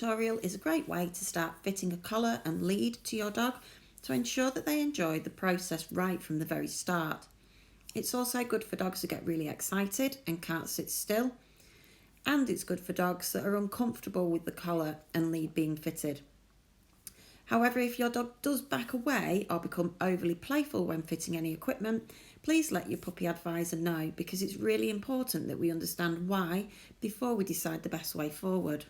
tutorial is a great way to start fitting a collar and lead to your dog to ensure that they enjoy the process right from the very start. It's also good for dogs who get really excited and can't sit still, and it's good for dogs that are uncomfortable with the collar and lead being fitted. However, if your dog does back away or become overly playful when fitting any equipment, please let your puppy advisor know, because it's really important that we understand why before we decide the best way forward.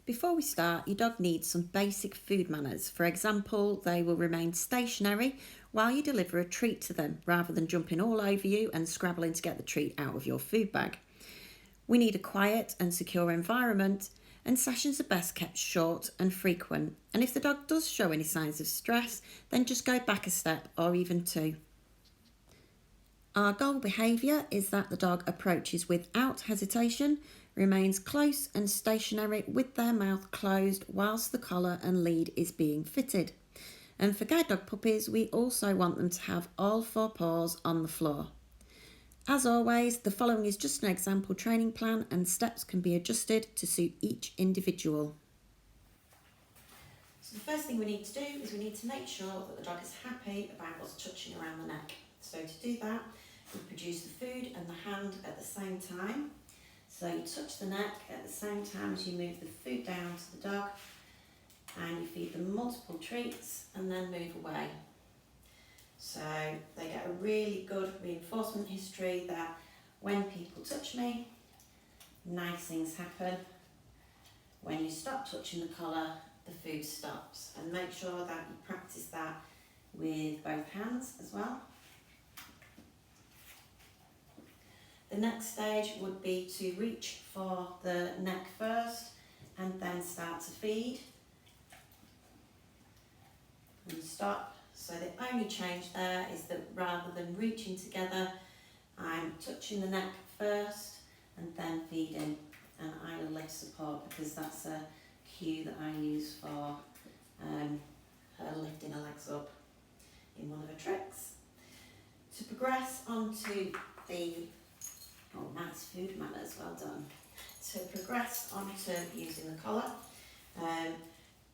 Before we start, your dog needs some basic food manners. For example, they will remain stationary while you deliver a treat to them, rather than jumping all over you and scrabbling to get the treat out of your food bag. We need a quiet and secure environment, and sessions are best kept short and frequent. And if the dog does show any signs of stress, then just go back a step or even two. Our goal behaviour is that the dog approaches without hesitation, remains close and stationary with their mouth closed whilst the collar and lead is being fitted. And for guide dog puppies, we also want them to have all four paws on the floor. As always, the following is just an example training plan, and steps can be adjusted to suit each individual. So the first thing we need to do is we need to make sure that the dog is happy about us touching around the neck. So to do that, we produce the food and the hand at the same time. So you touch the neck at the same time as you move the food down to the dog, and you feed them multiple treats and then move away. So they get a really good reinforcement history that when people touch me, nice things happen. When you stop touching the collar, the food stops. And make sure that you practice that with both hands as well. The next stage would be to reach for the neck first and then start to feed. And stop. So the only change there is that rather than reaching together, I'm touching the neck first and then feeding, and I will lift support because that's a cue that I use for her lifting her legs up in one of her tricks. To progress onto the, nice food manners, well done. To progress onto using the collar,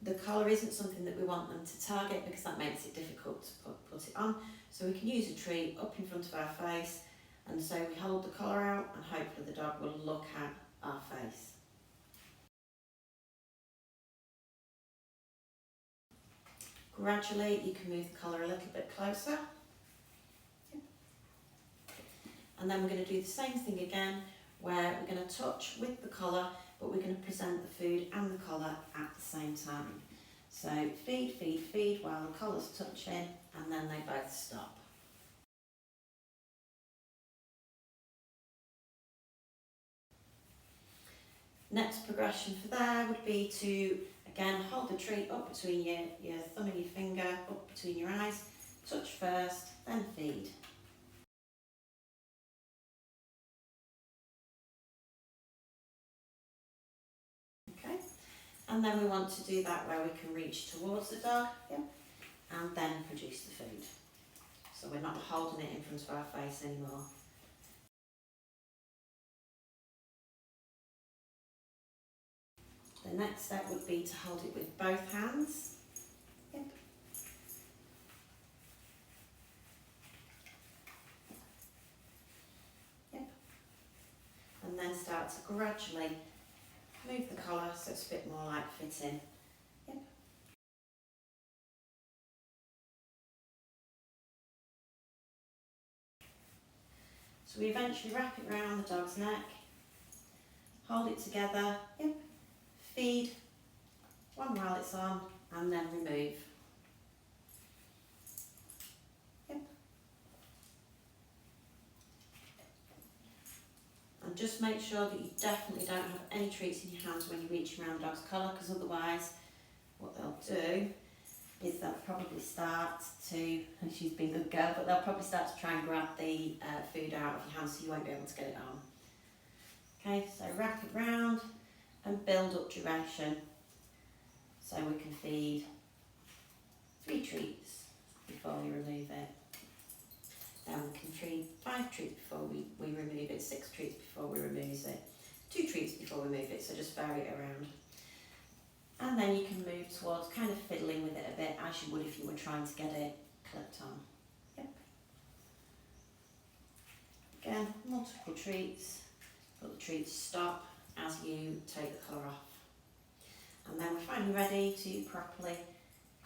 the collar isn't something that we want them to target because that makes it difficult to put it on. So we can use a treat up in front of our face, and so we hold the collar out and hopefully the dog will look at our face. Gradually you can move the collar a little bit closer. And then we're going to do the same thing again, where we're going to touch with the collar, but we're going to present the food and the collar at the same time. So feed, feed, feed while the collar's touching, and then they both stop. Next progression for there would be to, again, hold the treat up between your thumb and your finger, up between your eyes, touch first, then feed. And then we want to do that where we can reach towards the dog, and then produce the food. So we're not holding it in front of our face anymore. The next step would be to hold it with both hands. And then start to gradually move the collar so it's a bit more like fitting. So we eventually wrap it around the dog's neck, hold it together, feed, one while it's on, and then remove. And just make sure that you definitely don't have any treats in your hands when you reach around the dog's collar, because otherwise what they'll do is they'll probably start to, and she's been a good girl, but they'll probably start to try and grab the food out of your hands, so you won't be able to get it on. Okay, so wrap it round and build up duration. So we can feed 3 treats before we remove it. Then we can feed 5 treats before we remove it, 6 treats before we remove it, 2 treats before we move it, so just vary it around. And then you can move towards kind of fiddling with it a bit as you would if you were trying to get it clipped on. Yep. Again, multiple treats, but the treats stop as you take the colour off. And then we're finally ready to properly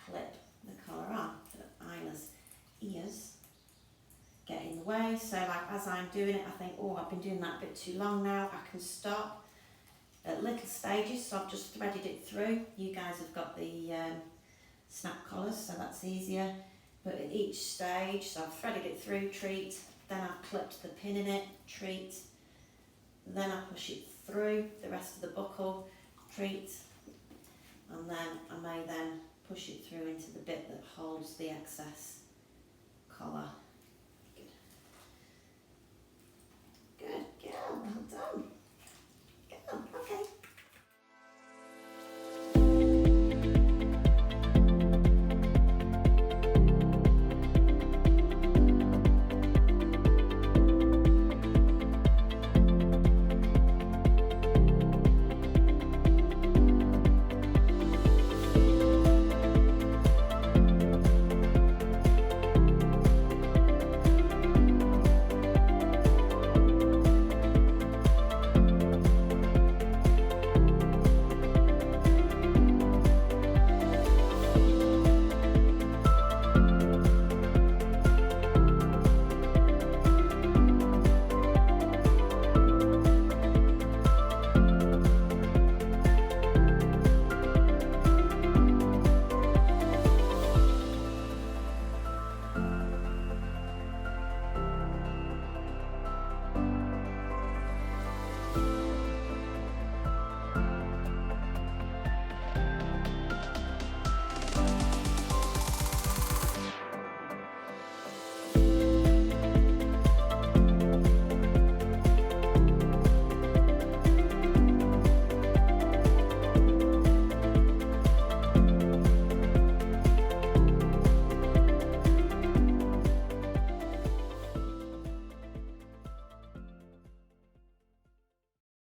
clip the colour on. Isla's ears get in the way, so like as I'm doing it I think, oh, I've been doing that a bit too long now, I can stop at little stages, so I've just threaded it through. You guys have got the snap collars, so that's easier, but at each stage, so I've threaded it through, treat, then I've clipped the pin in it, treat, then I push it through the rest of the buckle, treat, and then I may then push it through into the bit that holds the excess collar